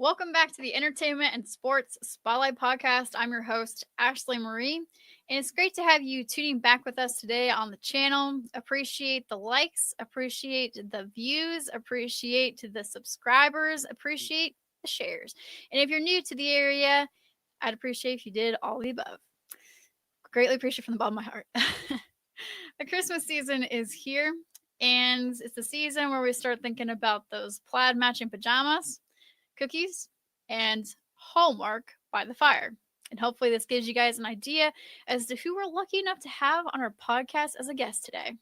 Welcome back to the Entertainment and Sports Spotlight Podcast. I'm your host, Ashley Marie, and it's great to have you tuning back with us today on the channel. Appreciate the likes, appreciate the views, appreciate the subscribers, appreciate the shares. And if you're new to the area, I'd appreciate if you did all the above. Greatly appreciate from the bottom of my heart. The Christmas season is here, and it's the season where we start thinking about those plaid matching pajamas, cookies, and Hallmark by the fire. And hopefully this gives you guys an idea as to who we're lucky enough to have on our podcast as a guest today.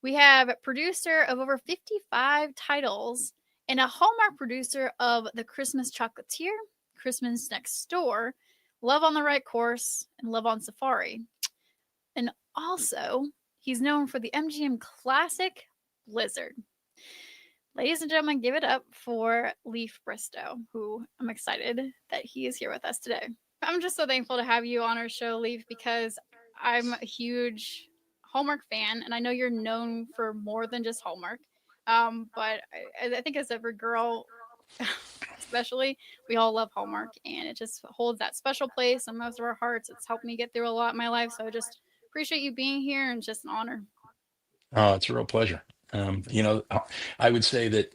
We have a producer of over 55 titles and a Hallmark producer of The Christmas Chocolatier, Christmas Next Door, Love on the Right Course, and Love on Safari. And also, he's known for the MGM Classic, Blizzard. Ladies and gentlemen, give it up for Leif Bristow, who I'm excited that he is here with us today. I'm just so thankful to have you on our show, Leif, because I'm a huge Hallmark fan, and I know you're known for more than just Hallmark. But I think as every girl, especially, we all love Hallmark, and it just holds that special place in most of our hearts. It's helped me get through a lot in my life, so I just appreciate you being here, and it's just an honor. Oh, it's a real pleasure. I would say that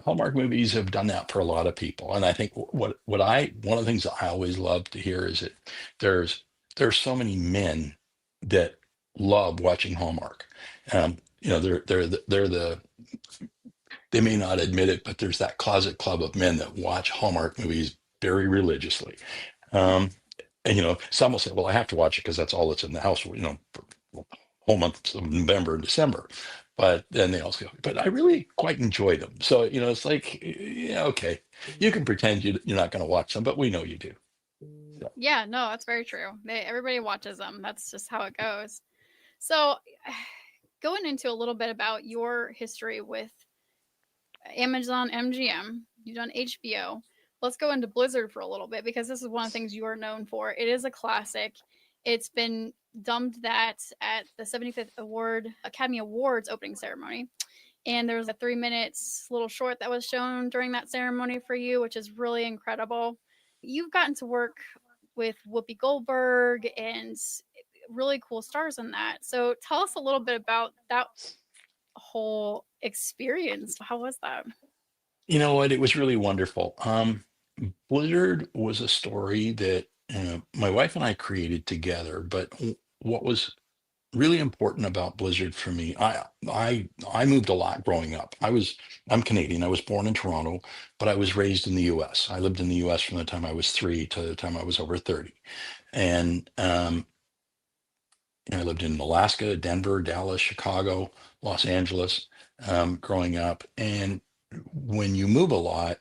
Hallmark movies have done that for a lot of people, and I think one of the things that I always love to hear is that there's there's so many men that love watching Hallmark. They may not admit it, but there's that closet club of men that watch Hallmark movies very religiously. Um, and some will say, "Well, I have to watch it because that's all that's in the house." For whole months of November and December. But then they also go, "But I really quite enjoy them." So it's like, yeah, okay, you can pretend you're not going to watch them, but we know you do. So, Yeah, no, that's very true. Everybody watches them. That's just how it goes. So, going into a little bit about your history with Amazon MGM, you've done HBO. Let's go into Blizzard for a little bit because this is one of the things you are known for. It is a classic. It's been dubbed that at the 75th Academy Awards opening ceremony. And there was a 3 minutes little short that was shown during that ceremony for you, which is really incredible. You've gotten to work with Whoopi Goldberg and really cool stars in that. So tell us a little bit about that whole experience. How was that? you know what? It was really wonderful. Blizzard was a story that my wife and I created together, but what was really important about Blizzard for me. I moved a lot growing up. I'm Canadian. I was born in Toronto, but I was raised in the U.S. I lived in the U.S. from the time I was 3 to the time I was over 30, and I lived in Alaska, Denver, Dallas, Chicago, Los Angeles, growing up. And when you move a lot,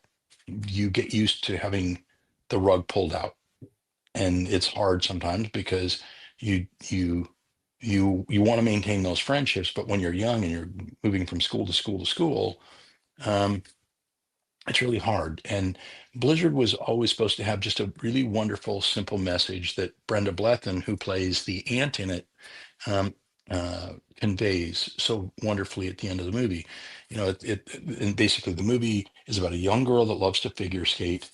you get used to having the rug pulled out, and it's hard sometimes because you you you want to maintain those friendships, but when you're young and you're moving from school to school to school, um, it's really hard. And Blizzard was always supposed to have just a really wonderful, simple message that Brenda Blethyn, who plays the aunt in it, um, conveys so wonderfully at the end of the movie. And basically the movie is about a young girl that loves to figure skate.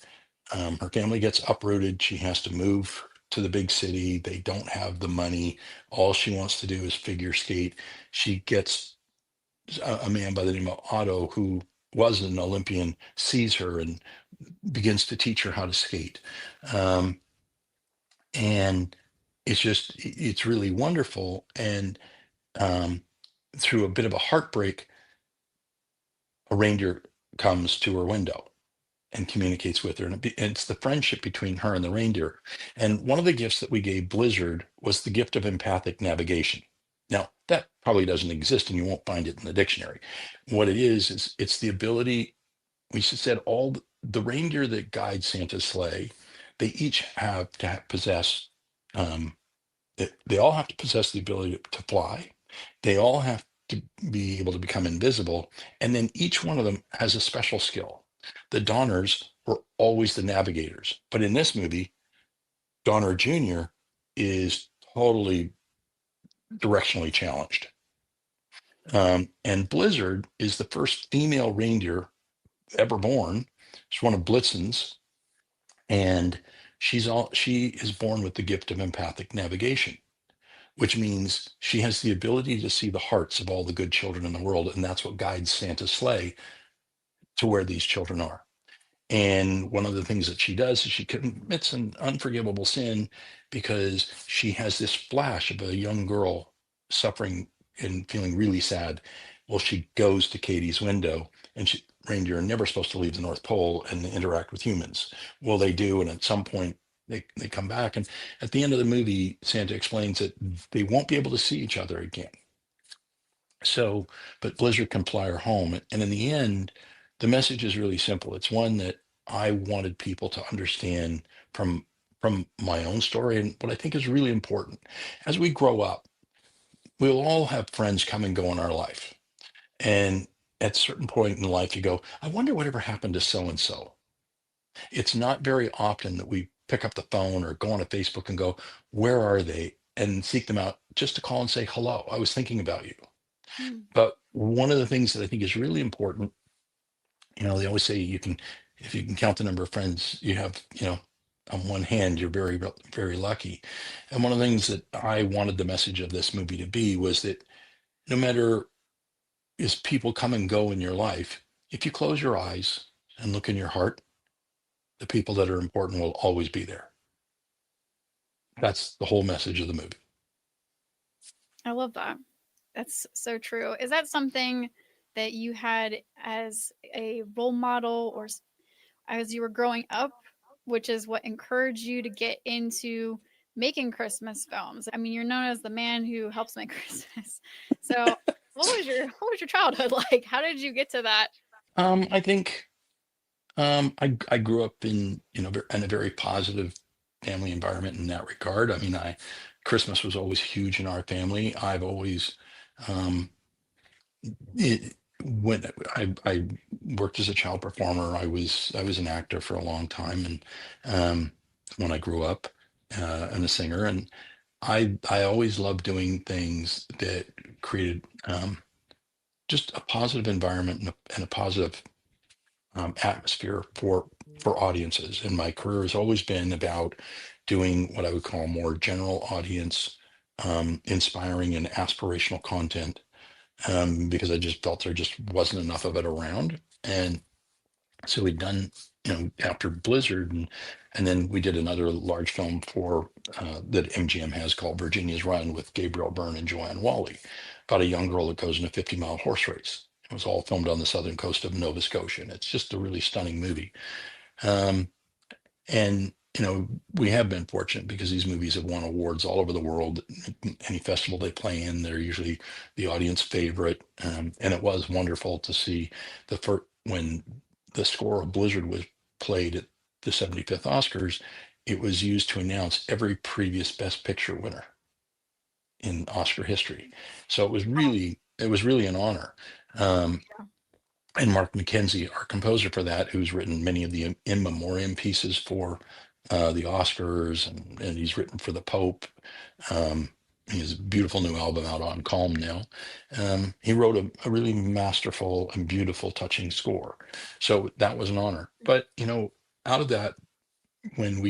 Her family gets uprooted. She has to move to the big city. They don't have the money. All she wants to do is figure skate. She gets a man by the name of Otto, who was an Olympian, sees her and begins to teach her how to skate. Um, and it's really wonderful. And um, through a bit of a heartbreak, a reindeer comes to her window and communicates with her. And it's the friendship between her and the reindeer. And one of the gifts that we gave Blizzard was the gift of empathic navigation. Now, that probably doesn't exist and you won't find it in the dictionary. What it is it's the ability, we said all the reindeer that guide Santa's sleigh, they each have to possess, they all have to possess the ability to fly. They all have to be able to become invisible. And then each one of them has a special skill. The Donners were always the navigators. But in this movie, Donner Jr. is totally directionally challenged. And Blizzard is the first female reindeer ever born. She's one of Blitzen's, and she is born with the gift of empathic navigation, which means she has the ability to see the hearts of all the good children in the world, and that's what guides Santa's sleigh to where these children are. And one of the things that she does is she commits an unforgivable sin because she has this flash of a young girl suffering and feeling really sad. Well, she goes to Katie's window, and reindeer are never supposed to leave the North Pole and interact with humans. Well, they do. And at some point, they come back. And at the end of the movie, Santa explains that they won't be able to see each other again. So, but Blizzard can fly her home. And in the end, the message is really simple. It's one that I wanted people to understand from my own story, and what I think is really important. As we grow up, we'll all have friends come and go in our life. And at a certain point in life, you go, I wonder whatever happened to so and so. It's not very often that we pick up the phone or go on a Facebook and go, where are they? And seek them out just to call and say, hello, I was thinking about you. Mm. But one of the things that I think is really important, they always say if you can count the number of friends you have, on one hand, you're very, very lucky. And one of the things that I wanted the message of this movie to be was that no matter as people come and go in your life, if you close your eyes and look in your heart, the people that are important will always be there. That's the whole message of the movie. I love that. That's so true. Is that something that you had as a role model or as you were growing up, which is what encouraged you to get into making Christmas films? I mean, you're known as the man who helps make Christmas. So, what was your childhood like? How did you get to that? I think I grew up in a very positive family environment in that regard. I mean, I Christmas was always huge in our family. I've always um, it, when I worked as a child performer, I was an actor for a long time, and when I grew up, and a singer, and I always loved doing things that created just a positive environment and a positive atmosphere for audiences. And my career has always been about doing what I would call more general audience, inspiring and aspirational content, because I just felt there just wasn't enough of it around. And so we'd done, after Blizzard, and then we did another large film for that MGM has called Virginia's Run with Gabriel Byrne and Joanne Whalley, about a young girl that goes in a 50-mile horse race. It was all filmed on the southern coast of Nova Scotia, and it's just a really stunning movie. Um, and we have been fortunate because these movies have won awards all over the world. Any festival they play in, they're usually the audience favorite. And it was wonderful to see the first when the score of Blizzard was played at the 75th Oscars. It was used to announce every previous Best Picture winner in Oscar history. So it was really an honor. Um, and Mark McKenzie, our composer for that, who's written many of the in memoriam pieces for the Oscars, and he's written for the Pope. Um, he has a beautiful new album out on Calm now. He wrote a really masterful and beautiful, touching score. So that was an honor. But out of that, when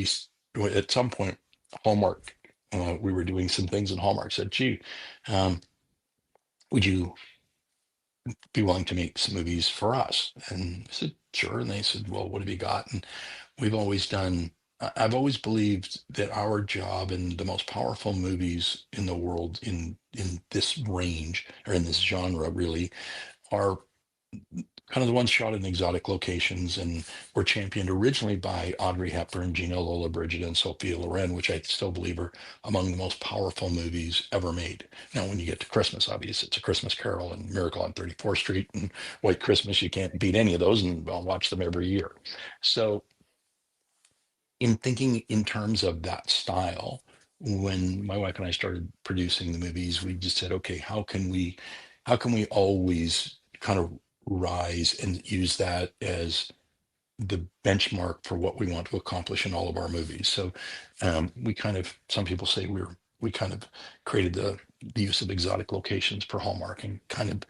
at some point, Hallmark, we were doing some things, and Hallmark said, "Gee, would you be willing to make some movies for us?" And I said, sure. And they said, well, what have you got? And we've always done, I've always believed that our job in the most powerful movies in the world in this range, or in this genre really, are kind of the ones shot in exotic locations, and were championed originally by Audrey Hepburn, Gina Lollobrigida, and Sophia Loren, which I still believe are among the most powerful movies ever made. Now, when you get to Christmas, obviously, it's A Christmas Carol and Miracle on 34th Street and White Christmas. You can't beat any of those, and I'll watch them every year. So, in thinking in terms of that style, when my wife and I started producing the movies, we just said, okay, how can we always kind of rise and use that as the benchmark for what we want to accomplish in all of our movies? So some people say we kind of created the use of exotic locations for Hallmark, and kind of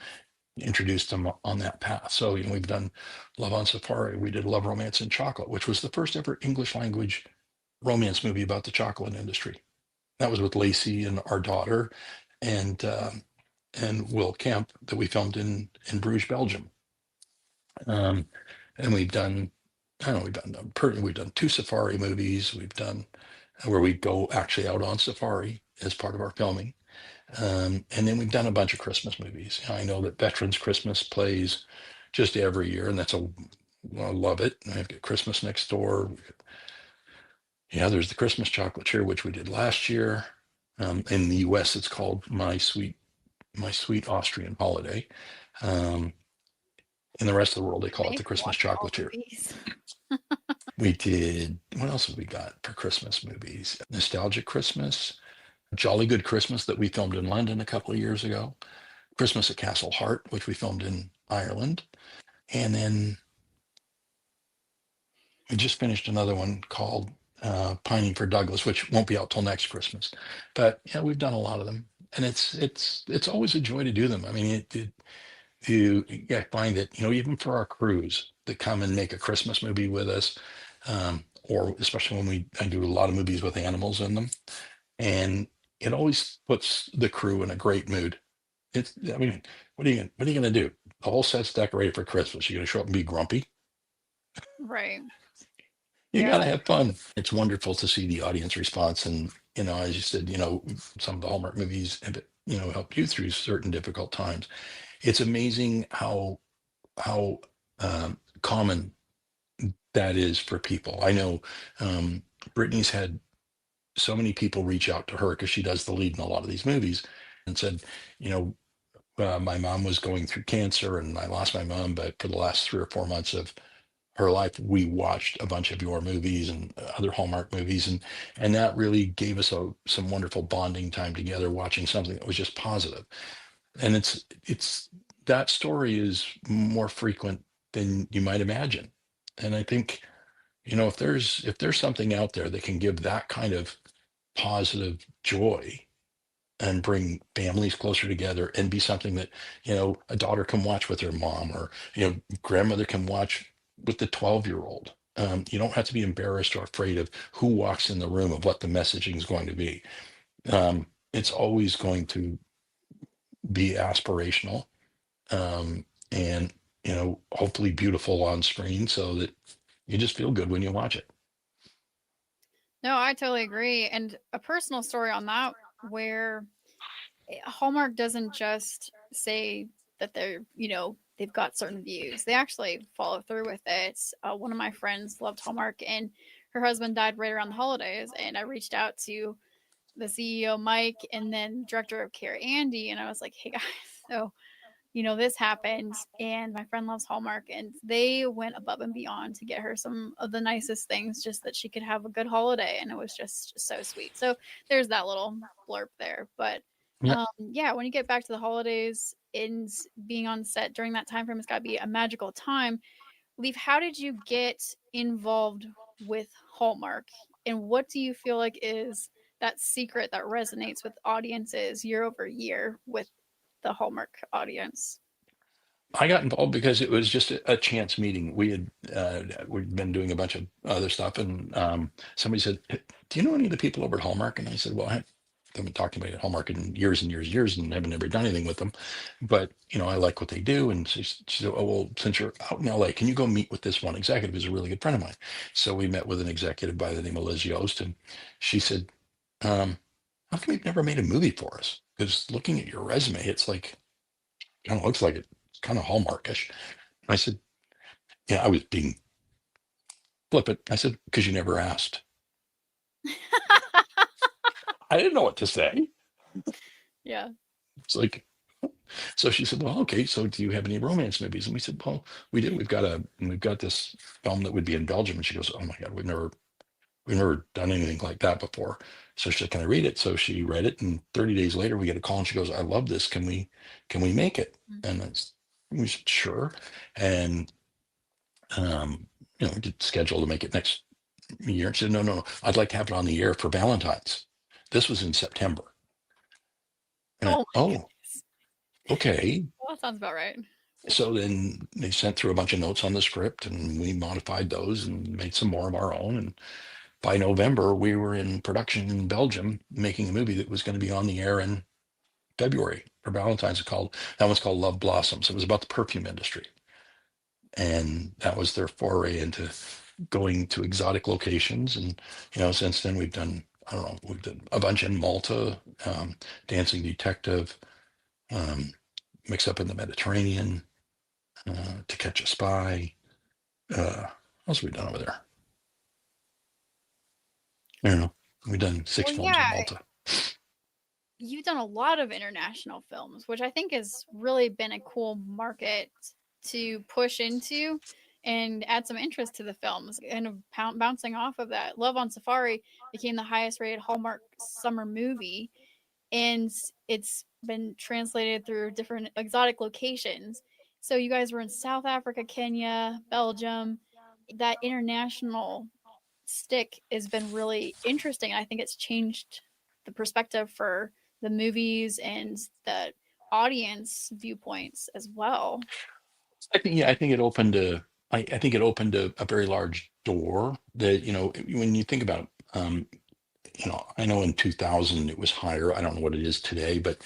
introduced them on that path. So, we've done Love on Safari. We did Love, Romance, and Chocolate, which was the first ever English language romance movie about the chocolate industry. That was with Lacey and our daughter, and Will Kemp, that we filmed in Bruges, Belgium. And we've done, I don't know, we've done two safari movies. We've done where we go actually out on safari as part of our filming. And then we've done a bunch of Christmas movies. I know that Veterans Christmas plays just every year, and I love it. I've got Christmas Next Door. Yeah, there's the Christmas Chocolatier, which we did last year. In the U.S., it's called My Sweet Austrian Holiday. Um, in the rest of the world, they call it Make the me Christmas watch all of Chocolatier. these. We did, what else have we got for Christmas movies? Nostalgic Christmas, Jolly Good Christmas that we filmed in London a couple of years ago, Christmas at Castle Hart, which we filmed in Ireland. And then we just finished another one called Pining for Douglas, which won't be out till next Christmas. But yeah, we've done a lot of them. And it's always a joy to do them. I mean, I find that, even for our crews that come and make a Christmas movie with us, or especially when I do a lot of movies with animals in them, and it always puts the crew in a great mood. I mean, what are you gonna do? The whole set's decorated for Christmas. You're gonna show up and be grumpy? Right. You Yeah. gotta have fun. It's wonderful to see the audience response, and as you said, some of the Hallmark movies have, helped you through certain difficult times. It's amazing how common that is for people. I know Brittany's had so many people reach out to her because she does the lead in a lot of these movies and said, you know, my mom was going through cancer and I lost my mom, but for the last 3 or 4 months of her life, we watched a bunch of your movies and other Hallmark movies, and that really gave us some wonderful bonding time together, watching something that was just positive. And it's that story is more frequent than you might imagine. And I think, if there's something out there that can give that kind of positive joy and bring families closer together and be something that, a daughter can watch with her mom, or, grandmother can watch with the 12-year-old. You don't have to be embarrassed or afraid of who walks in the room, of what the messaging is going to be. It's always going to be aspirational, and hopefully beautiful on screen, so that you just feel good when you watch it. No, I totally agree. And a personal story on that, where Hallmark doesn't just say that they've got certain views. They actually follow through with it. One of my friends loved Hallmark, and her husband died right around the holidays. And I reached out to the CEO, Mike, and then director of care, Andy. And I was like, hey, guys, so this happened, and my friend loves Hallmark, and they went above and beyond to get her some of the nicest things just that she could have a good holiday. And it was just so sweet. So there's that little blurb there. But Yeah. yeah, when you get back to the holidays and being on set during that time frame, it's got to be a magical time. Leaf, how did you get involved with Hallmark? And what do you feel like is that secret that resonates with audiences year over year with the Hallmark audience? I got involved because it was just a chance meeting. We'd been doing a bunch of other stuff, and somebody said, "Hey, do you know any of the people over at Hallmark?" And I said, "Well, I haven't talked about Hallmark in years and years and years, and haven't ever done anything with them, but I like what they do." And she said, "Oh, well, since you're out in LA, can you go meet with this one executive who's a really good friend of mine?" So we met with an executive by the name of Liz Yost, and she said, "How come you've never made a movie for us? Because looking at your resume, it's like, kind of looks like it's kind of Hallmarkish." I said, "Yeah, I was being flippant." I said, "Because you never asked." I didn't know what to say. Yeah. It's like, so she said, "Well, okay, so do you have any romance movies?" And we said, "Well, we do. We've got this film that would be in Belgium." And she goes, "Oh my God, we've never done anything like that before." So she said, "Can I read it?" So she read it, and 30 days later we get a call, and she goes, "I love this. Can we make it?" And we said, "Sure." And we did schedule to make it next year. And she said, "No, no, no. I'd like to have it on the air for Valentine's." This was in September. And I Oh went, my "Oh, goodness. okay." Well, that sounds about right. So then they sent through a bunch of notes on the script, and we modified those and made some more of our own. And by November, we were in production in Belgium, making a movie that was going to be on the air in February for Valentine's. That one's called Love Blossoms. It was about the perfume industry, and that was their foray into going to exotic locations. And since then we've done, I don't know, we've done a bunch in Malta, Dancing Detective, um, Mix Up in the Mediterranean, To Catch a Spy. What else have we done over there? I don't know. We've done 6 Well, films in yeah, Malta. you've done a lot of international films, which I think has really been a cool market to push into and add some interest to the films. And bouncing off of that, Love on Safari became the highest rated Hallmark summer movie, and it's been translated through different exotic locations. So you guys were in South Africa, Kenya, Belgium. That international stick has been really interesting. I think it's changed the perspective for the movies and the audience viewpoints as well. I think it opened I think it opened a very large door that, when you think about, I know in 2000 it was higher. I don't know what it is today, but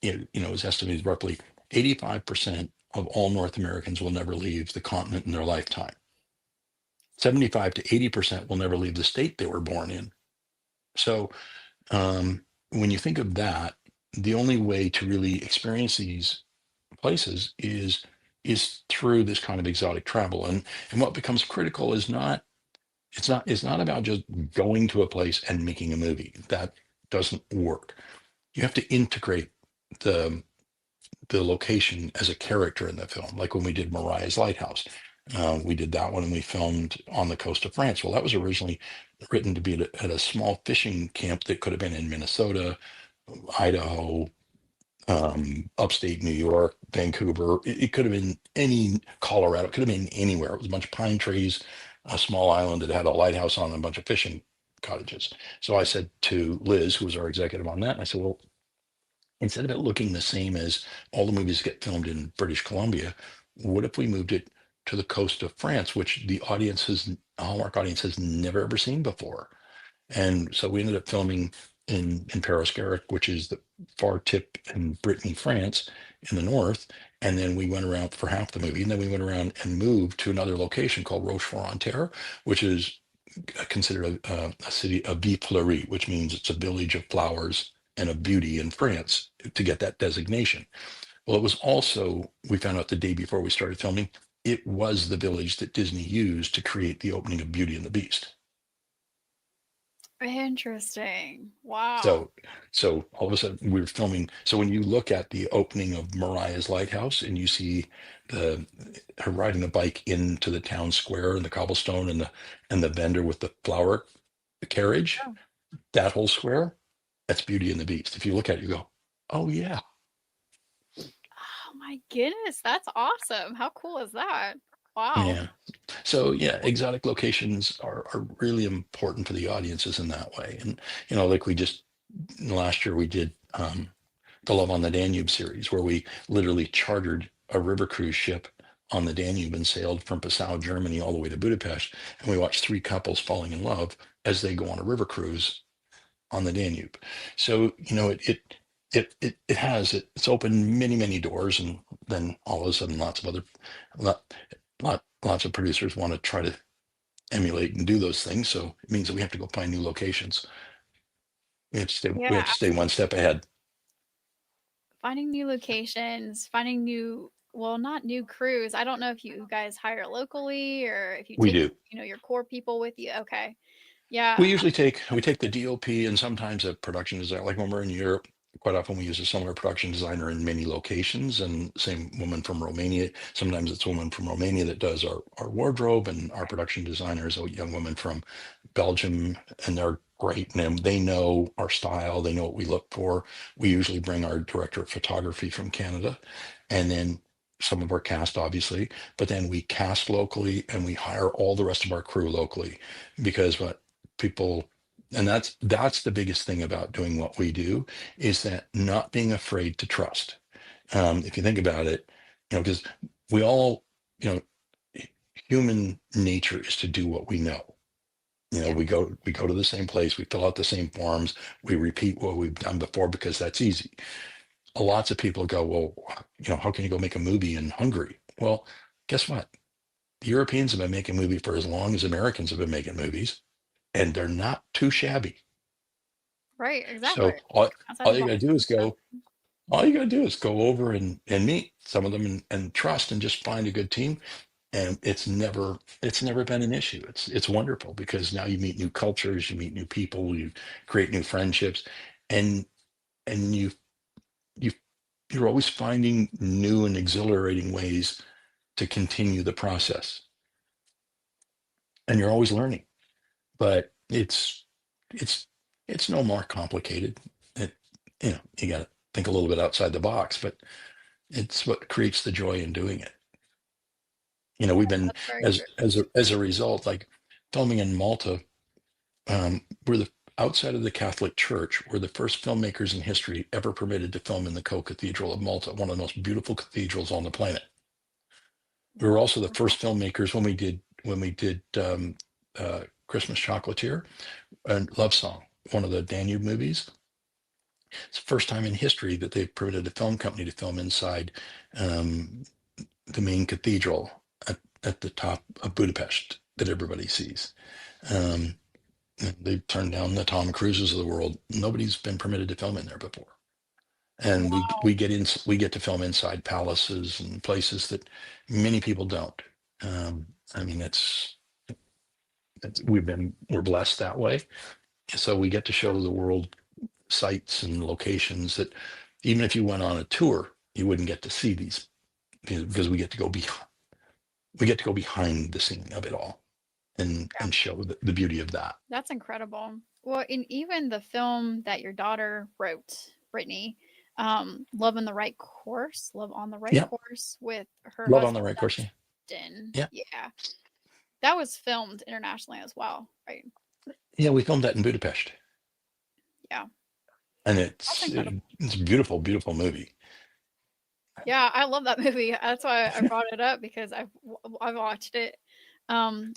it was estimated roughly 85% of all North Americans will never leave the continent in their lifetime. 75 to 80% will never leave the state they were born in. So when you think of that, the only way to really experience these places is through this kind of exotic travel. And what becomes critical is not it's not about just going to a place and making a movie. That doesn't work. You have to integrate the the location as a character in the film, like when we did Mariah's Lighthouse. We did that one and we filmed on the coast of France. Well, that was originally written to be at a small fishing camp that could have been in Minnesota, Idaho, upstate New York, Vancouver. It could have been any Colorado. It could have been anywhere. It was a bunch of pine trees, a small island that had a lighthouse on and a bunch of fishing cottages. So I said to Liz, who was our executive on that, I said, well, instead of it looking the same as all the movies get filmed in British Columbia, what if we moved it to the coast of France, which the Hallmark audience has never ever seen before? And so we ended up filming in Paris Garrick, which is the far tip in Brittany, France, in the north. And then we went around for half the movie, and then we went around and moved to another location called Rochefort-en-Terre, which is considered a city of Vie Fleurie, which means it's a village of flowers and of beauty in France to get that designation. Well, it was also, we found out the day before we started filming, it was the village that Disney used to create the opening of Beauty and the Beast. Interesting. Wow. So, so all of a sudden we were filming. So when you look at the opening of Mariah's Lighthouse and you see the her riding a bike into the town square and the cobblestone and the vendor with the flower carriage, Oh, that whole square, that's Beauty and the Beast. If you look at it, you go, oh yeah, oh my goodness, that's awesome. How cool is that? Wow. yeah. So yeah, exotic locations are really important for the audiences in that way. And like we just last year we did the Love on the Danube series, where we literally chartered a river cruise ship on the Danube and sailed from Passau, Germany, all the way to Budapest. And we watched 3 couples falling in love as they go on a river cruise on the Danube. So, it's opened many, many doors. And then all of a sudden, lot, lots of producers want to try to emulate and do those things. So it means that we have to go find new locations. We Yeah, have to stay one step ahead. finding new locations, finding new, well, not new crews. I don't know if you guys hire locally or if you We take, do. your core people with you. Okay. Yeah. We take the DOP and sometimes a production designer. Like when we're in Europe, quite often we use a similar production designer in many locations, and same woman from Romania. Sometimes it's a woman from Romania that does our wardrobe, and our production designer is a young woman from Belgium, and they're great. And they know our style, they know what we look for. We usually bring our director of photography from Canada, and then some of our cast, obviously, but then we cast locally and we hire all the rest of our crew locally, because what people, and that's the biggest thing about doing what we do, is that not being afraid to trust. If you think about it, because we all, you know, human nature is to do what we know. Yeah. We go to the same place, we fill out the same forms, we repeat what we've done before because that's easy. Lots of people go, well, how can you go make a movie in Hungary? Well, guess what? The Europeans have been making movies for as long as Americans have been making movies, and they're not too shabby. Right. Exactly. So all Outside the you got to box do and is stuff. go. All you got to do is go over and meet some of them and trust and just find a good team. And it's never been an issue. It's wonderful because now you meet new cultures, you meet new people, you create new friendships, and and you you're always finding new and exhilarating ways to continue the process, and you're always learning. But it's it's no more complicated. It, you got to think a little bit outside the box, but it's what creates the joy in doing it. We've been, That's very true. as a result, like filming in Malta. We're the outside of the Catholic Church. We're the first filmmakers in history ever permitted to film in the Co-Cathedral of Malta, one of the most beautiful cathedrals on the planet. We were Wow. also the first filmmakers when we did Christmas Chocolatier and Love Song, one of the Danube movies. It's the first time in history that they've permitted a film company to film inside um, the main cathedral at the top of Budapest that everybody sees. Um, they've turned down the Tom Cruises of the world. Nobody's been permitted to film in there before. And we get to film inside palaces and places that many people don't. I mean, we're blessed that way. So we get to show the world sites and locations that even if you went on a tour, you wouldn't get to see these because we get to go behind the scene of it all and show the beauty of that. That's incredible. Well, in even the film that your daughter wrote, Brittany, Love on the Right Course, Love on the Right Yeah, Course with her love on husband the right course. Yeah, Dustin. yeah, Yeah. That was filmed internationally as well, right? yeah. We filmed that in Budapest, Yeah. and That's it's incredible. it's a beautiful, beautiful movie. Yeah, I love that movie. That's why I brought it up because I've watched it.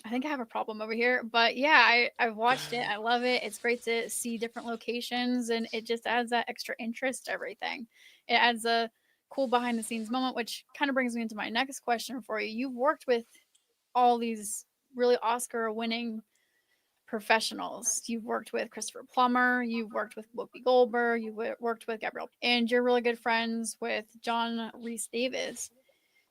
I think I have a problem over here, but yeah, I've watched it. I love it. It's great to see different locations, and it just adds that extra interest to everything. It adds a cool behind the scenes moment, which kind of brings me into my next question for you. You've worked with all these really Oscar winning professionals. You've worked with Christopher Plummer, you've worked with Whoopi Goldberg, you've worked with Gabriel, and you're really good friends with John Reese Davis.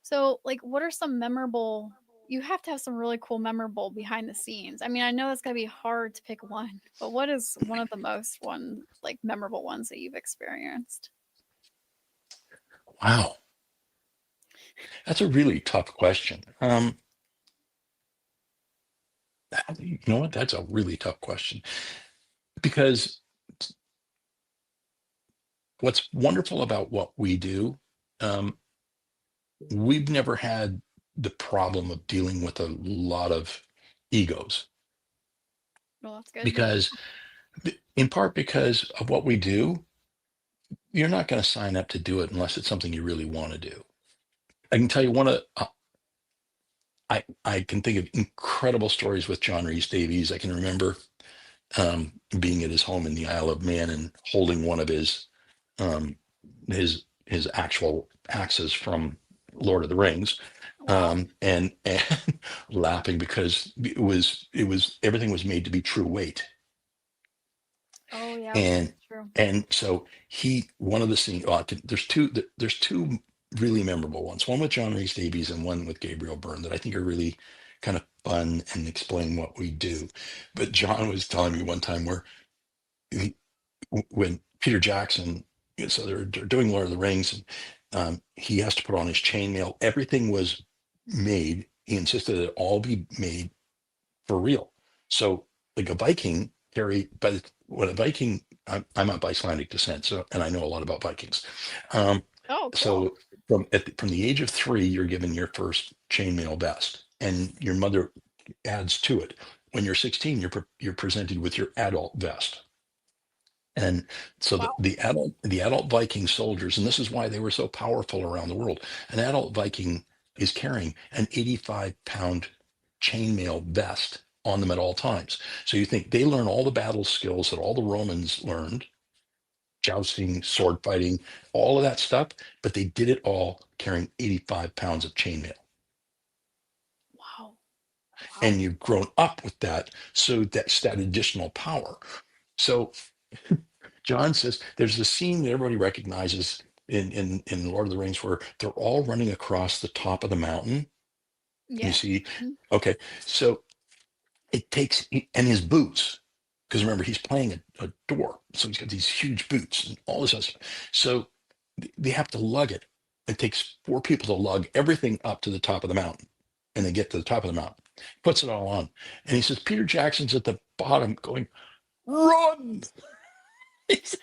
So, like, what are some memorable? You have to have some really cool, memorable behind the scenes. I mean, I know it's gonna be hard to pick one, but what is one of the most like memorable ones that you've experienced? Wow, that's a really tough question. You know what? That's a really tough question because what's wonderful about what we do, um, we've never had the problem of dealing with a lot of egos Well, that's good. because, in part, because of what we do, you're not going to sign up to do it unless it's something you really want to do. I can tell you I can think of incredible stories with John Reese Davies. I can remember being at his home in the Isle of Man and holding one of um, his actual axes from Lord of the Rings, Wow. and laughing because it was everything was made to be true weight, Oh yeah, and that's true. and so one of the scenes. There's two really memorable ones. One with John Reese Davies and one with Gabriel Byrne that I think are really kind of fun and explain what we do. But John was telling me one time where he, when Peter Jackson, so they're doing Lord of the Rings, and he has to put on his chainmail. Everything was made. He insisted that it all be made for real. So, like a Viking carry, when a Viking, I'm of Icelandic descent, so and I know a lot about Vikings. Um, Oh, cool. so from the age of 3, you're given your first chainmail vest, and your mother adds to it. When you're 16, you're presented with your adult vest. And so Wow. the adult Viking soldiers, and this is why they were so powerful around the world. An adult Viking is carrying an 85-pound chainmail vest on them at all times. So you think they learn all the battle skills that all the Romans learned, jousting, sword fighting, all of that stuff, but they did it all carrying 85 pounds of chainmail. Wow. Wow. And you've grown up with that, so that's that additional power. So John says there's a scene that everybody recognizes in Lord of the Rings where they're all running across the top of the mountain. You Yes. see, Mhm. okay, so it takes and his boots, because remember he's playing a door, so he's got these huge boots and all this other stuff. So they have to lug it. It takes four people to lug everything up to the top of the mountain, and they get to the top of the mountain, puts it all on, and he says Peter Jackson's at the bottom going, "Run!" He says,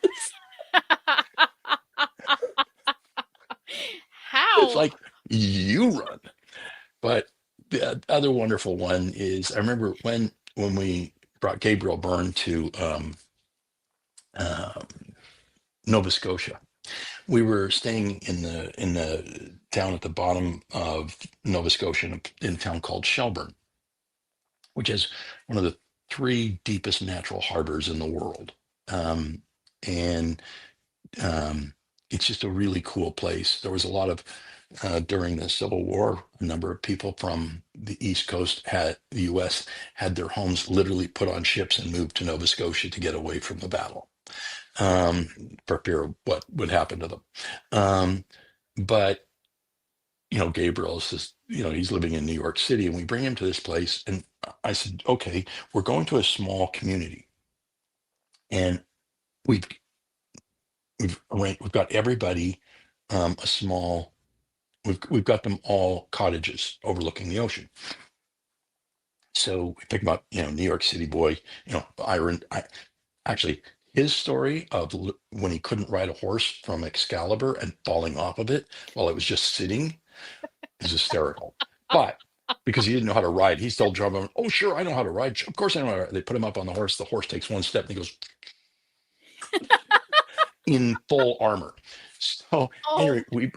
it's How? like you run. But the other wonderful one is I remember when we brought Gabriel Byrne to um, Nova Scotia. We were staying in the town at the bottom of Nova Scotia in a town called Shelburne, which is one of the three deepest natural harbors in the world. And it's just a really cool place. There was a lot of during the Civil War, a number of people from the East Coast had the U.S. had their homes literally put on ships and moved to Nova Scotia to get away from the battle, for fear of what would happen to them. Um, but Gabriel says, he's living in New York City, and we bring him to this place, and I said, okay, we're going to a small community, and we've we've got everybody a small. We've got them all cottages overlooking the ocean. So we pick him up, New York City boy, Iron. Actually, his story of when he couldn't ride a horse from Excalibur and falling off of it while it was just sitting is hysterical. But because he didn't know how to ride, he still drove him. Oh, sure, I know how to ride. Of course, I know how to ride. They put him up on the horse. The horse takes one step and he goes in full armor. So Oh, anyway, we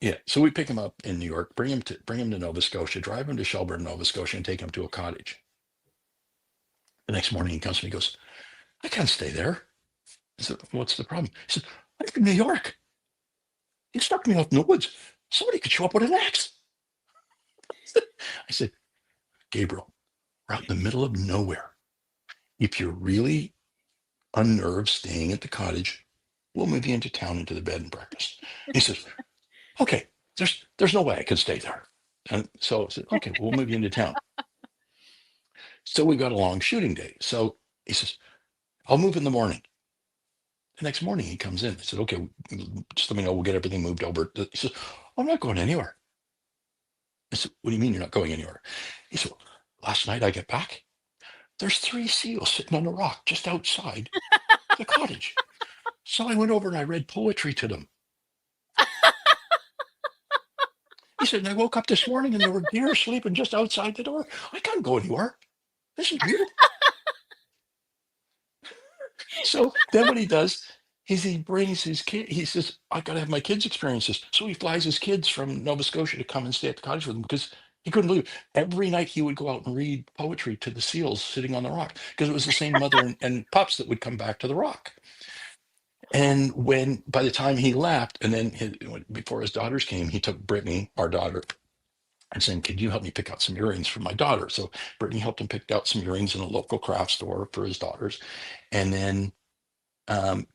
yeah, so we pick him up in New York, bring him to Nova Scotia, drive him to Shelburne, Nova Scotia, and take him to a cottage. The next morning he comes to me and goes, I can't stay there. I said, what's the problem? He said, I'm from New York. You stuck me out in the woods. Somebody could show up with an axe. I said, Gabriel, we're out in the middle of nowhere. If you're really unnerved staying at the cottage, we'll move you into town into the bed and breakfast. He says, okay, there's no way I can stay there. And so I said, okay, we'll move you into town. So we got a long shooting day. So he says, I'll move in the morning. The next morning he comes in. I said, okay, just let me know. We'll get everything moved over. He says, I'm not going anywhere. I said, what do you mean you're not going anywhere? He said, last night I get back. There's three seals sitting on a rock just outside the cottage. So I went over and I read poetry to them. He said, and I woke up this morning and there were deer sleeping just outside the door. I can't go anywhere. This is weird. So then what he does is he brings his kid. He says, I got to have my kids experience this. So he flies his kids from Nova Scotia to come and stay at the cottage with him because he couldn't believe it. Every night he would go out and read poetry to the seals sitting on the rock because it was the same mother and pups that would come back to the rock. And by the time he left, and then before his daughters came, he took Brittany, our daughter, and saying, "Could you help me pick out some earrings for my daughter?" So Brittany helped him pick out some earrings in a local craft store for his daughters, and then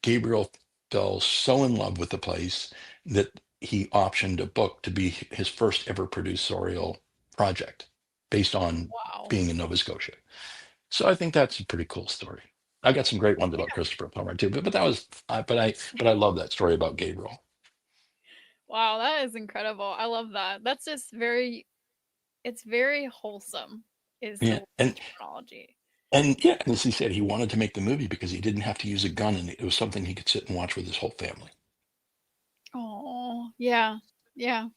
Gabriel fell so in love with the place that he optioned a book to be his first ever producerial project based on wow. being in Nova Scotia. So I think that's a pretty cool story. I got some great ones about Christopher Plummer too, but that was but I love that story about Gabriel. Wow, that is incredible. I love that. That's just it's very wholesome is Yeah, the terminology. and yeah, and as he said, he wanted to make the movie because he didn't have to use a gun, and it was something he could sit and watch with his whole family. Oh, yeah. Yeah.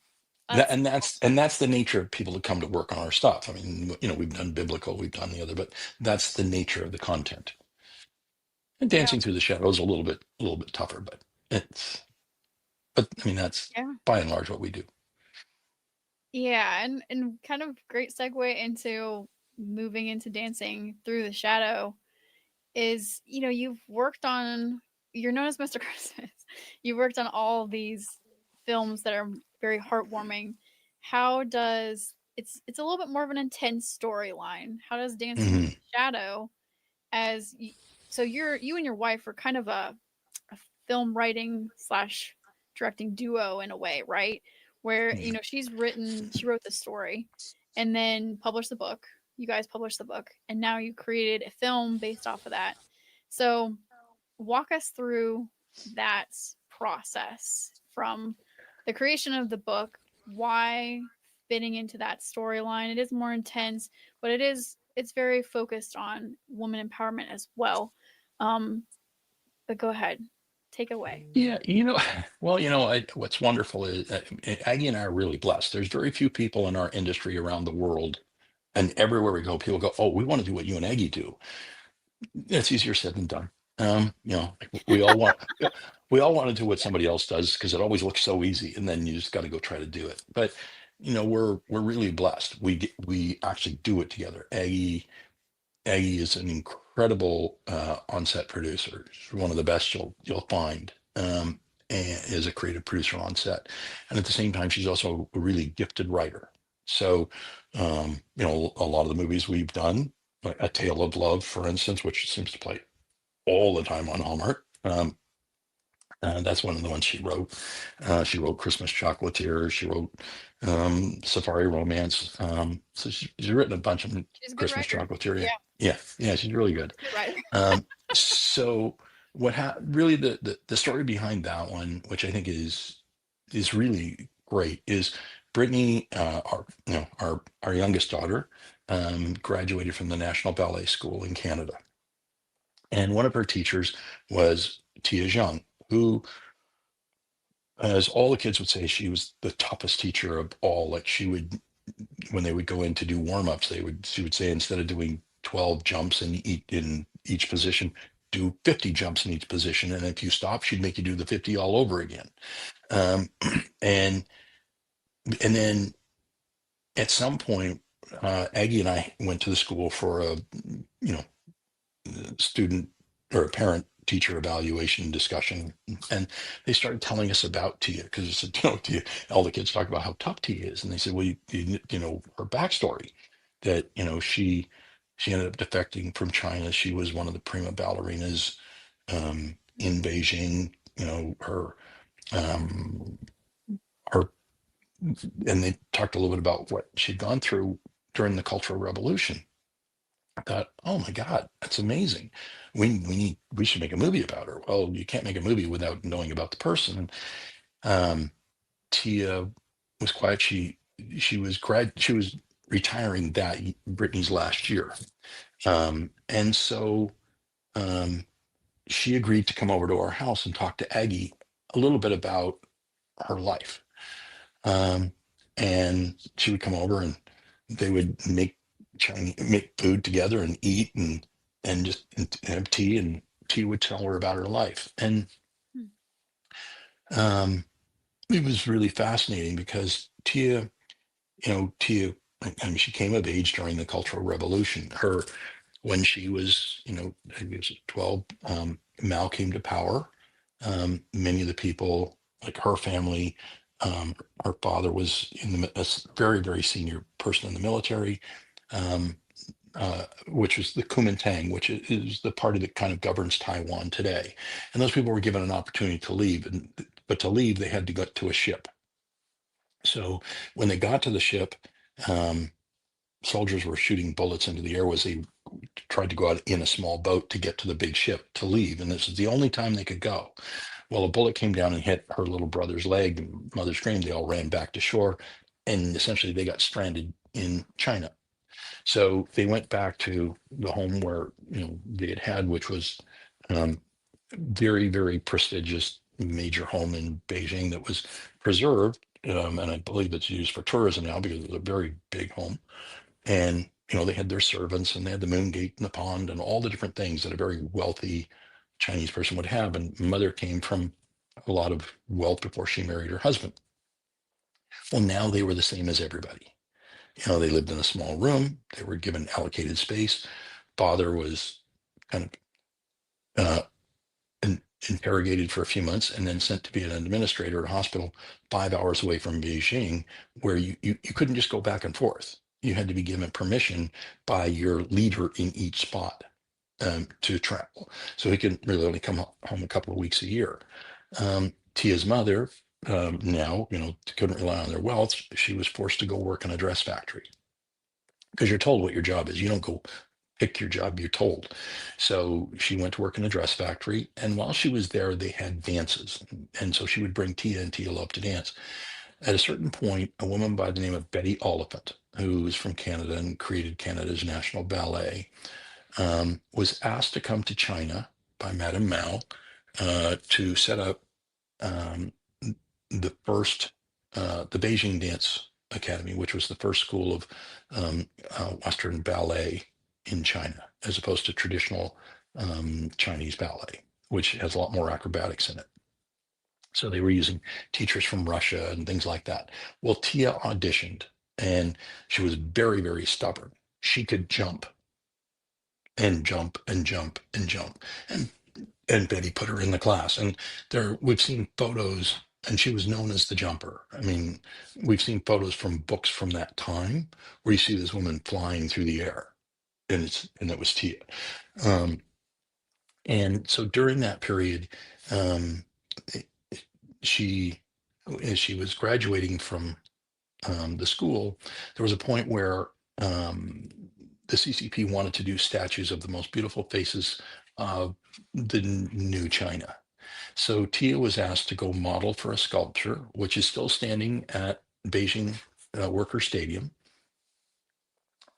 That, That's and that's the nature of people that come to work on our stuff. I mean, we've done biblical, we've done the other, but that's the nature of the content. And Yeah. Dancing Through the Shadows a little bit tougher, but it's but I mean that's Yeah. by and large what we do. Yeah, and kind of great segue into moving into Dancing Through the Shadow is, you've worked on, you're known as Mr. Christmas. You've worked on all these films that are very heartwarming. How does it's a little bit more of an intense storyline. How does Dancing Through Hmm. the Shadow as you, so you and your wife are kind of a film writing slash directing duo in a way, right? Where she wrote the story, and then published the book. You guys published the book, and now you created a film based off of that. So walk us through that process from the creation of the book, why fitting into that storyline. It is more intense, but it's very focused on woman empowerment as well. um but go ahead, take it away. Yeah, well, what's wonderful is Aggie and I are really blessed. There's very few people in our industry around the world, and everywhere we go, people go, "Oh, we want to do what you and Aggie do." It's easier said than done. Like we all want to do what somebody else does because it always looks so easy, and then you just got to go try to do it. But we're really blessed. We actually do it together. Aggie is an incredible on-set producer. She's one of the best you'll find, and is a creative producer on set. And at the same time, she's also a really gifted writer. So, a lot of the movies we've done, like A Tale of Love, for instance, which seems to play all the time on Hallmark. That's one of the ones she wrote. She wrote Christmas Chocolatier. She wrote Safari Romance. So she's written a bunch of She's a good Christmas writer. Chocolatier. Yeah, Yeah, she's really good. good writer. Um, so really the story behind that one, which I think is really great, is Brittany, our youngest daughter, graduated from the National Ballet School in Canada, and one of her teachers was Tia Zhang, who, as all the kids would say, she was the toughest teacher of all. Like she would, when they would go in to do warm-ups, she would say, instead of doing 12 jumps in each position, do 50 jumps in each position. And if you stop, she'd make you do the 50 all over again. Um, and and then at some point, Aggie and I went to the school for a you know student or a parent teacher evaluation discussion, and they started telling us about Tia, because Tia, all the kids talk about how tough Tia is, and they said, well, you know her backstory, that she ended up defecting from China. She was one of the prima ballerinas in Beijing. Um, her and they talked a little bit about what she'd gone through during the Cultural Revolution. I thought, oh my God, that's amazing. We should make a movie about her. Well, you can't make a movie without knowing about the person. And Tia was quiet. She was retiring Brittany's last year. And so um, she agreed to come over to our house and talk to Aggie a little bit about her life. Um, and she would come over, and they would make food together and eat, and just have tea, and Tia would tell her about her life. And Hmm. um, it was really fascinating because Tia, I mean, she came of age during the Cultural Revolution. When she was, I guess 12, Mao came to power. Many of the people, like her family, her father was a very, very senior person in the military, um, which was the Kuomintang, which is the party that kind of governs Taiwan today. And those people were given an opportunity to leave, but to leave, they had to go to a ship. So when they got to the ship, um, soldiers were shooting bullets into the air as they tried to go out in a small boat to get to the big ship to leave. And this is the only time they could go. Well, a bullet came down and hit her little brother's leg, and mother screamed. They all ran back to shore, and essentially they got stranded in China. So they went back to the home where they had, which was um, very, very prestigious major home in Beijing that was preserved. And I believe it's used for tourism now because it's a very big home. And they had their servants, and they had the moon gate and the pond and all the different things that a very wealthy Chinese person would have. And mother came from a lot of wealth before she married her husband. Well, now they were the same as everybody. They lived in a small room. They were given allocated space. Father was kind of interrogated for a few months and then sent to be an administrator at a hospital 5 hours away from Beijing, where you couldn't just go back and forth. You had to be given permission by your leader in each spot to travel. So he could really only come home a couple of weeks a year. Tia's mother now, couldn't rely on their wealth. She was forced to go work in a dress factory because you're told what your job is. You don't go pick your job, you're told. So she went to work in a dress factory. And while she was there, they had dances. And so she would bring Tia, and Tia loved to dance. At a certain point, a woman by the name of Betty Oliphant, who is from Canada and created Canada's national ballet, was asked to come to China by Madame Mao to set up um, the Beijing Dance Academy, which was the first school of Western ballet in China, as opposed to traditional Chinese ballet, which has a lot more acrobatics in it. So they were using teachers from Russia and things like that. Well, Tia auditioned, and she was very, very stubborn. She could jump and jump and jump and jump. And Betty put her in the class. And we've seen photos, and she was known as the jumper. I mean, we've seen photos from books from that time where you see this woman flying through the air, and it was Tia. Um, and so during that period, um, she, as she was graduating from the school, there was a point where the CCP wanted to do statues of the most beautiful faces of the new China. So Tia was asked to go model for a sculpture, which is still standing at Beijing Worker Stadium.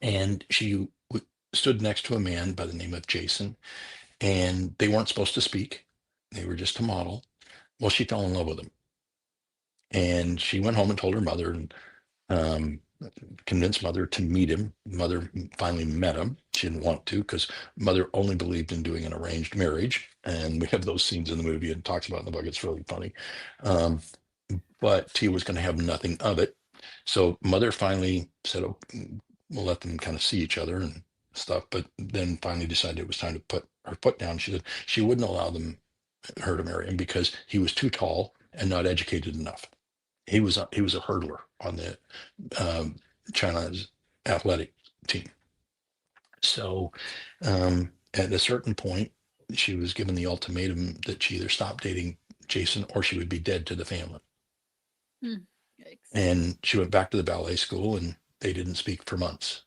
And she stood next to a man by the name of Jason, and they weren't supposed to speak. They were just to model. Well, she fell in love with him. And she went home and told her mother, and um, convinced mother to meet him. Mother finally met him. She didn't want to because mother only believed in doing an arranged marriage. And we have those scenes in the movie and talks about in the book. It's really funny. Um, but Tia was going to have nothing of it. So mother finally said, oh, we'll let them kind of see each other and stuff. But then finally decided it was time to put her foot down. She said she wouldn't allow her to marry him because he was too tall and not educated enough. He was a hurdler on the um, China's athletic team. So at a certain point, she was given the ultimatum that she either stopped dating Jason or she would be dead to the family. And she went back to the ballet school, and they didn't speak for months.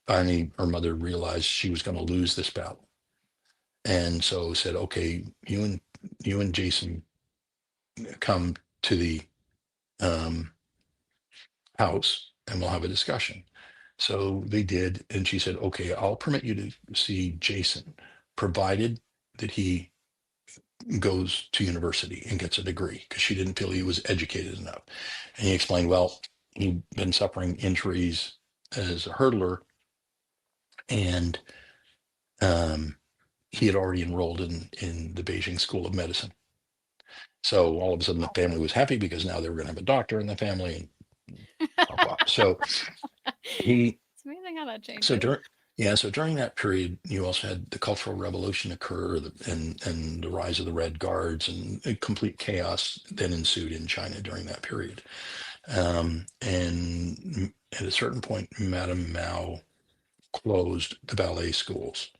Finally, her mother realized she was going to lose this battle, and so said, "Okay, you and Jason come to the um, house, and we'll have a discussion." So they did, and she said, "Okay, I'll permit you to see Jason, provided that he goes to university and gets a degree," because she didn't feel he was educated enough. And he explained, well, he'd been suffering injuries as a hurdler, and um, he had already enrolled in the Beijing School of Medicine. So all of a sudden, the family was happy because now they were going to have a doctor in the family. And so he It's amazing how that changes. so during that period, you also had the Cultural Revolution occur, and the rise of the Red Guards, and a complete chaos then ensued in China during that period. And at a certain point, Madame Mao closed the ballet schools,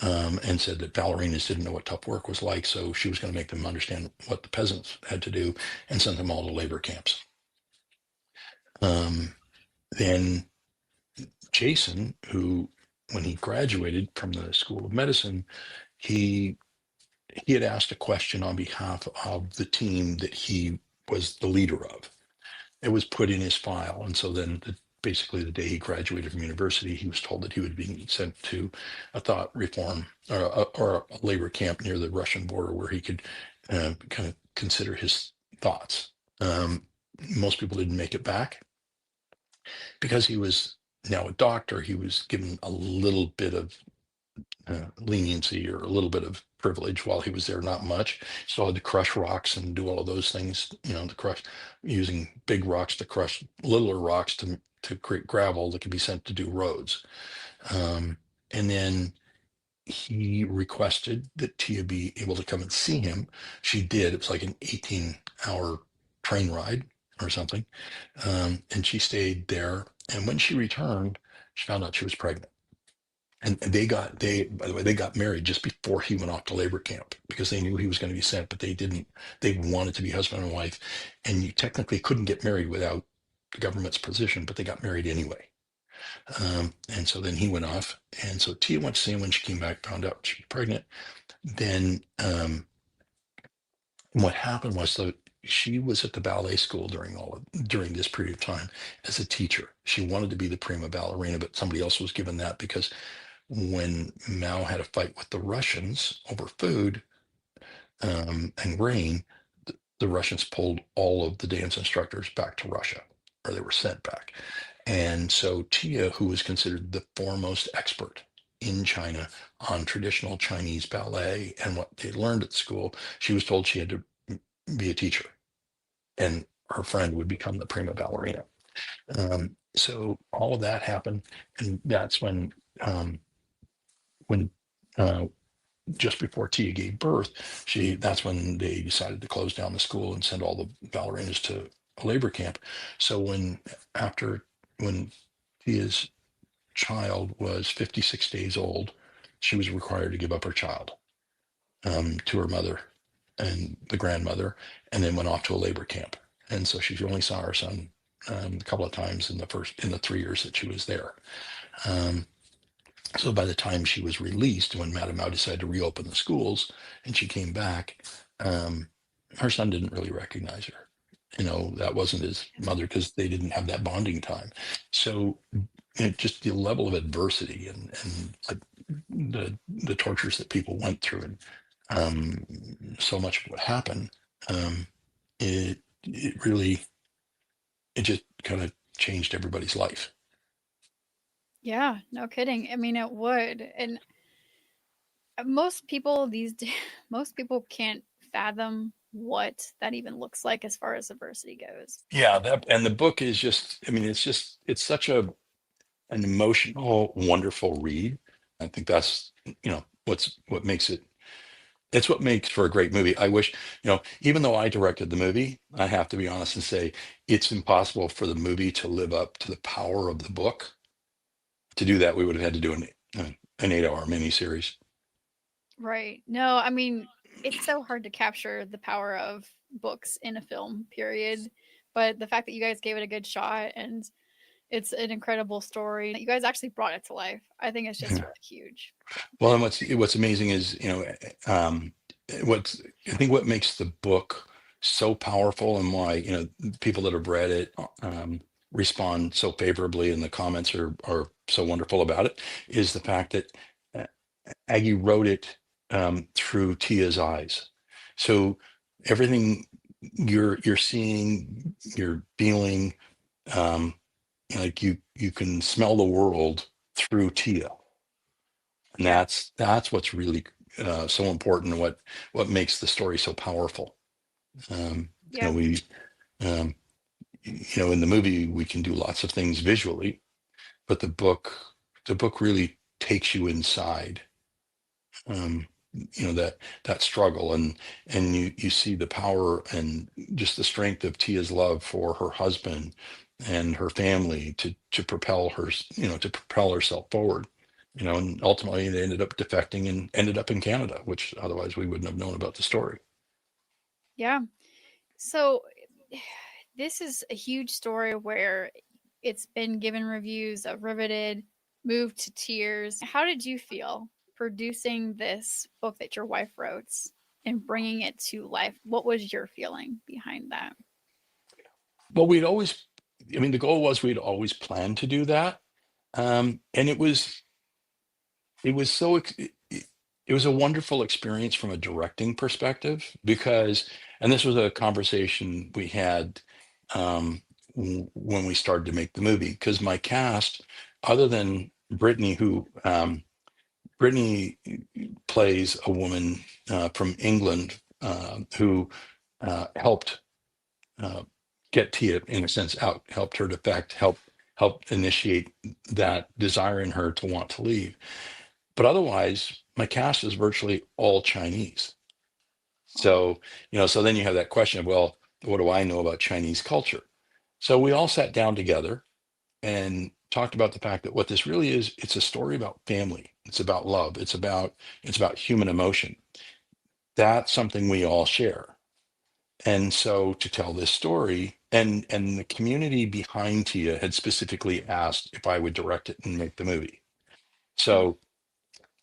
and said that ballerinas didn't know what tough work was like, so she was going to make them understand what the peasants had to do and sent them all to labor camps. Then Jason, who, when he graduated from the School of Medicine, he had asked a question on behalf of the team that he was the leader of. It was put in his file, and so then basically the day he graduated from university, he was told that he would be sent to a thought reform or a labor camp near the Russian border where he could kind of consider his thoughts. Most people didn't make it back because he was now a doctor. He was given a little bit of leniency or a little bit of privilege while he was there, not much. So had to crush rocks and do all of those things, to crush, using big rocks to crush littler rocks to create gravel that could be sent to do roads. And then he requested that Tia be able to come and see him. She did. It was like an 18-hour train ride or something. And she stayed there. And when she returned, she found out she was pregnant. And by the way, they got married just before he went off to labor camp because they knew he was going to be sent, but they didn't, they wanted to be husband and wife. And you technically couldn't get married without the government's position, but they got married anyway. And so then he went off. And so Tia went to see him when she came back, found out she was pregnant. Then what happened was that she was at the ballet school during this period of time as a teacher. She wanted to be the prima ballerina, but somebody else was given that because when Mao had a fight with the Russians over food and grain, the Russians pulled all of the dance instructors back to Russia, or they were sent back. And so Tia, who was considered the foremost expert in China on traditional Chinese ballet and what they learned at school, she was told she had to be a teacher, and her friend would become the prima ballerina. So all of that happened, and that's when uh, just before Tia gave birth, that's when they decided to close down the school and send all the ballerinas to a labor camp. So when Tia's child was 56 days old, she was required to give up her child to her mother and the grandmother, and then went off to a labor camp. And so she only saw her son a couple of times in the 3 years that she was there. Um, so by the time she was released, when Madame Mao decided to reopen the schools and she came back, um, her son didn't really recognize her. That wasn't his mother because they didn't have that bonding time. So just the level of adversity and like the tortures that people went through, and so much of what happened, um, it really, it just kind of changed everybody's life. Yeah, no kidding. I mean, it would. And most people these days, most people can't fathom what that even looks like as far as adversity goes. Yeah, and the book is just, I mean, it's such an emotional, wonderful read. I think that's, what makes it, it's what makes for a great movie. I wish, even though I directed the movie, I have to be honest and say it's impossible for the movie to live up to the power of the book. To do that, we would have had to do an 8-hour miniseries. Right. No, I mean, it's so hard to capture the power of books in a film, period. But the fact that you guys gave it a good shot and it's an incredible story, you guys actually brought it to life. I think it's just really huge. Well, and what's amazing is, um, what's I think what makes the book so powerful, and why, people that have read it respond so favorably, and the comments are so wonderful about it, is the fact that uh, Aggie wrote it through Tia's eyes. So everything you're seeing, you're feeling, um, like you can smell the world through Tia, and Yeah. that's what's really so important, and what makes the story so powerful. um Yeah. we um in the movie we can do lots of things visually, but the book really takes you inside, um that struggle, and you see the power and just the strength of Tia's love for her husband and her family to propel to propel herself forward. And ultimately they ended up defecting and ended up in Canada, which otherwise we wouldn't have known about the story. Yeah. So this is a huge story where it's been given reviews of riveted, moved to tears. How did you feel producing this book that your wife wrote and bringing it to life? What was your feeling behind that? Well, I mean, the goal was we'd always planned to do that. And it was a wonderful experience from a directing perspective, because, and this was a conversation we had when we started to make the movie, because my cast, other than Brittany, who Brittany plays a woman from England who helped uh, get Tia, in a sense, out, helped her defect, helped initiate that desire in her to want to leave. But otherwise, my cast is virtually all Chinese. Oh, So, so then you have that question of, well, what do I know about Chinese culture? So we all sat down together and talked about the fact that what this really is, it's a story about family. It's about love. It's about human emotion. That's something we all share. And so to tell this story, and the community behind Tia had specifically asked if I would direct it and make the movie. oh, So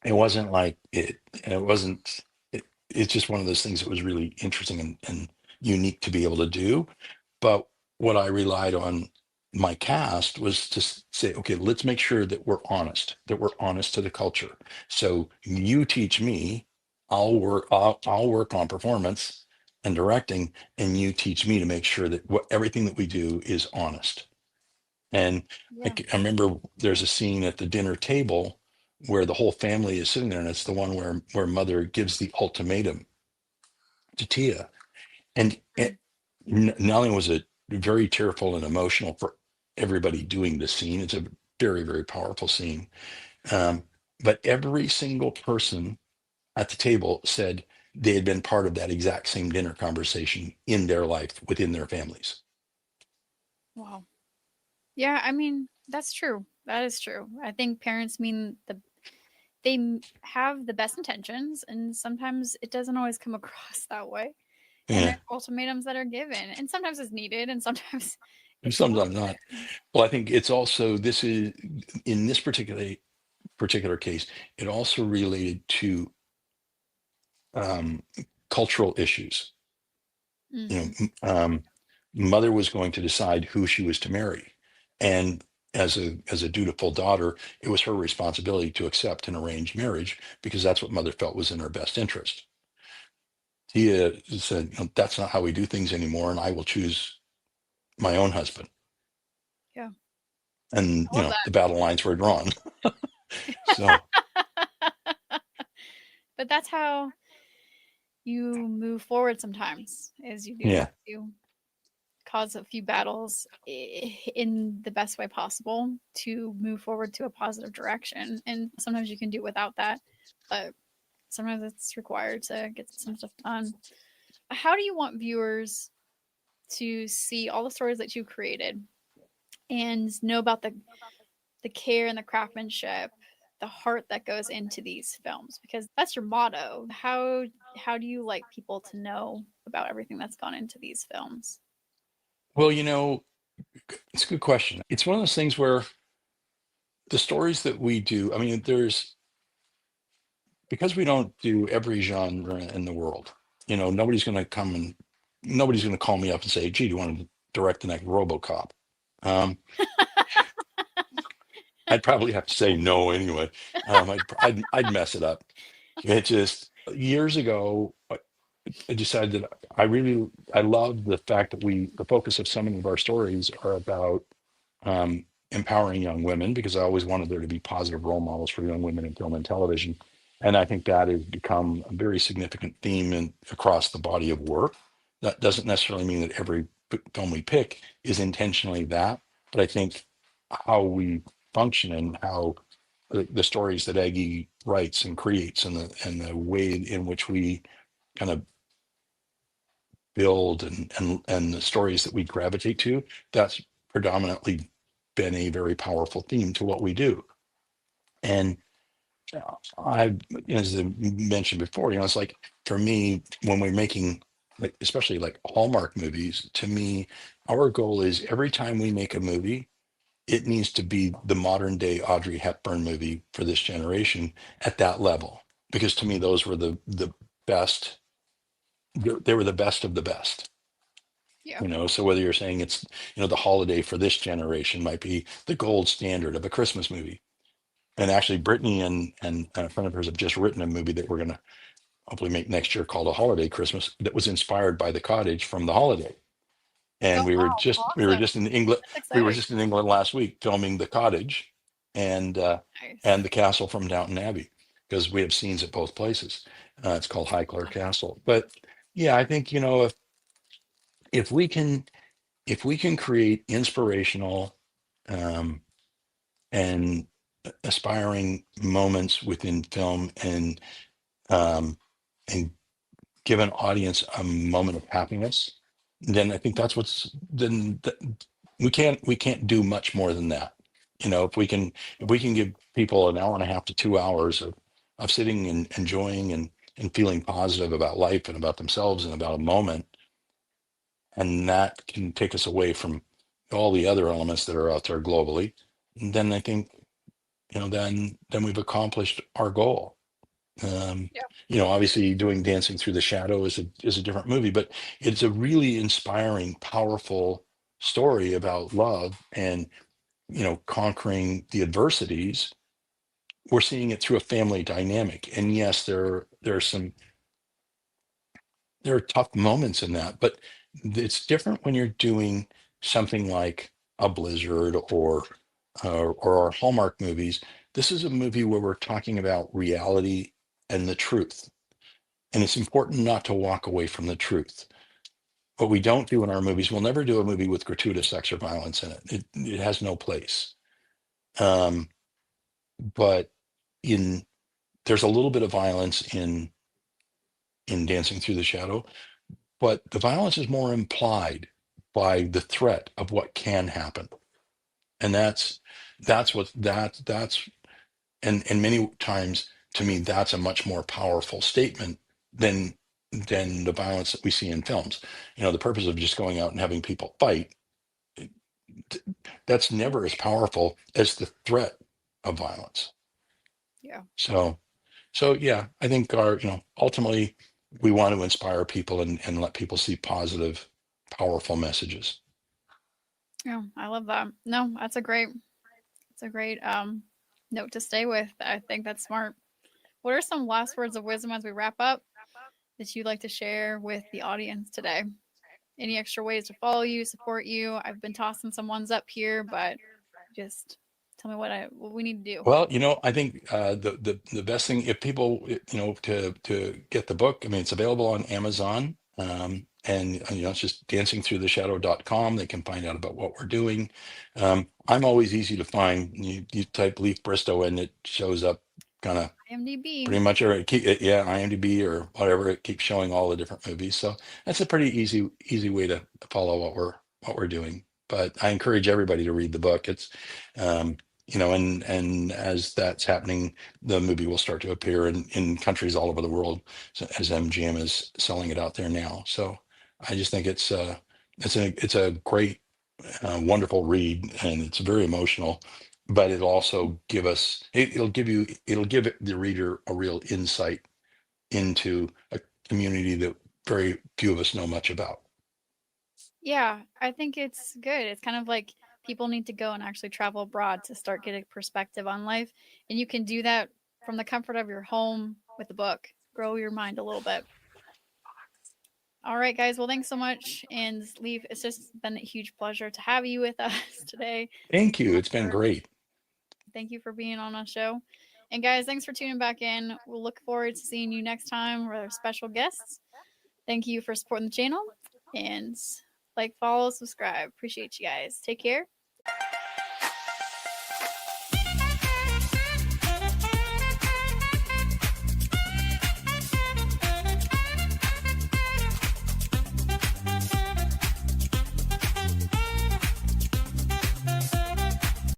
it wasn't like it wasn't it's just one of those things that was really interesting and unique to be able to do. But what I relied on my cast was to say, okay, let's make sure that we're honest to the culture. So you teach me, I'll work on performance and directing, and you teach me to make sure that everything that we do is honest. And yeah. I remember there's a scene at the dinner table where the whole family is sitting there, and it's the one where mother gives the ultimatum to Tia. And Mm. not only was it very tearful and emotional for everybody doing the scene, it's a very, very powerful scene. Um, but every single person at the table said they had been part of that exact same dinner conversation in their life within their families. Wow. Yeah, I mean, that's true. That is true. I think parents mean have the best intentions, and sometimes it doesn't always come across that way. And Yeah, there's ultimatums that are given, and sometimes it's needed, and sometimes and it's not. sometimes not. Well, I think it's also this is in this particular case, it also related to um, cultural issues. You know, Mm-hmm. mother was going to decide who she was to marry, and as a dutiful daughter, it was her responsibility to accept an arranged marriage because that's what mother felt was in her best interest. Tia said, "That's not how we do things anymore, and I will choose my own husband." Yeah, And I love the battle lines were drawn. So that. But that's how you move forward sometimes, is you do have yeah, to cause a few battles in the best way possible to move forward to a positive direction. And sometimes you can do without that, but sometimes it's required to get some stuff done. How do you want viewers to see all the stories that you created and know about the care and the craftsmanship, the heart that goes into these films? Because that's your motto. How do you like people to know about everything that's gone into these films? well, it's a good question. It's one of those things where the stories that we do, I mean, there's because we don't do every genre in the world, nobody's going to call me up and say, gee, do you want to direct the next RoboCop? Um, I'd probably have to say no anyway. I'd mess it up. It just years ago, I decided that I love the fact that the focus of some of our stories are about empowering young women because I always wanted there to be positive role models for young women in film and television. And I think that has become a very significant theme across the body of work. That doesn't necessarily mean that every film we pick is intentionally that, but I think how we function and how the stories that Aggie writes and creates and the way in which we kind of build and the stories that we gravitate to, that's predominantly been a very powerful theme to what we do. And I, as I mentioned before, it's like for me, when we're making like especially like Hallmark movies, to me, our goal is every time we make a movie, it needs to be the modern day Audrey Hepburn movie for this generation at that level. Because to me, those were the best, they were the best of the best. Yeah. So whether you're saying it's the holiday for this generation might be the gold standard of a Christmas movie. And actually Brittany and a friend of hers have just written a movie that we're going to hopefully make next year called A Holiday Christmas that was inspired by the cottage from The Holiday. Oh And wow, we were awesome. just in England. That's We were exciting. just in England last week filming the cottage and Nice. and the castle from Downton Abbey because we have scenes at both places. It's called Highclere Castle. But yeah, I think, you know, if we can if we can create inspirational um, and aspiring moments within film um, and give an audience a moment of happiness, then I think that's we can't do much more than that. You know, if we can give people an hour and a half to 2 hours of sitting and enjoying and feeling positive about life and about themselves and about a moment, and that can take us away from all the other elements that are out there globally, then I think, you know, then we've accomplished our goal. Yeah. You know, obviously doing Dancing Through the Shadow is a different movie, but it's a really inspiring, powerful story about love and, you know, conquering the adversities. We're seeing it through a family dynamic. And yes, there are tough moments in that, but it's different when you're doing something like a Blizzard or our Hallmark movies. This is a movie where we're talking about reality and the truth. And it's important not to walk away from the truth. What we don't do in our movies, we'll never do a movie with gratuitous sex or violence in it. It has no place. Um, but in there's a little bit of violence in Dancing Through the Shadow, but the violence is more implied by the threat of what can happen. And that's and many times to me that's a much more powerful statement than than the violence that we see in films. You know, the purpose of just going out and having people fight, that's never as powerful as the threat of violence. Yeah. So yeah, I think our, you know, ultimately we want to inspire people and let people see positive, powerful messages. Yeah. I love that. No, it's a great note to stay with. I think that's smart. What are some last words of wisdom as we wrap up that you'd like to share with the audience today? Any extra ways to follow you, support you? I've been tossing some ones up here, but just tell me what we need to do. Well, you know, I think the best thing if people, you know, to get the book, I mean, it's available on Amazon. And you know, it's just dancingthroughtheshadow.com. They can find out about what we're doing. I'm always easy to find. You type Leif Bristow and it shows up kind of IMDb. pretty much, or yeah, IMDb or whatever. It keeps showing all the different movies. So that's a pretty easy way to follow what we're doing. But I encourage everybody to read the book. It's um, you know, and as that's happening, the movie will start to appear in countries all over the world, as MGM is selling it out there now. So I just think it's a great, wonderful read, and it's very emotional. But it'll also it'll give the reader a real insight into a community that very few of us know much about. Yeah, I think it's good. It's kind of like people need to go and actually travel abroad to start getting perspective on life. And you can do that from the comfort of your home with a book. Grow your mind a little bit. All right, guys. Well, thanks so much. And Leave, it's just been a huge pleasure to have you with us today. Thank you. It's been For, great. thank you for being on our show. And guys, thanks for tuning back in. We'll look forward to seeing you next time with our special guests. Thank you for supporting the channel and like, follow, subscribe. Appreciate you guys. Take care.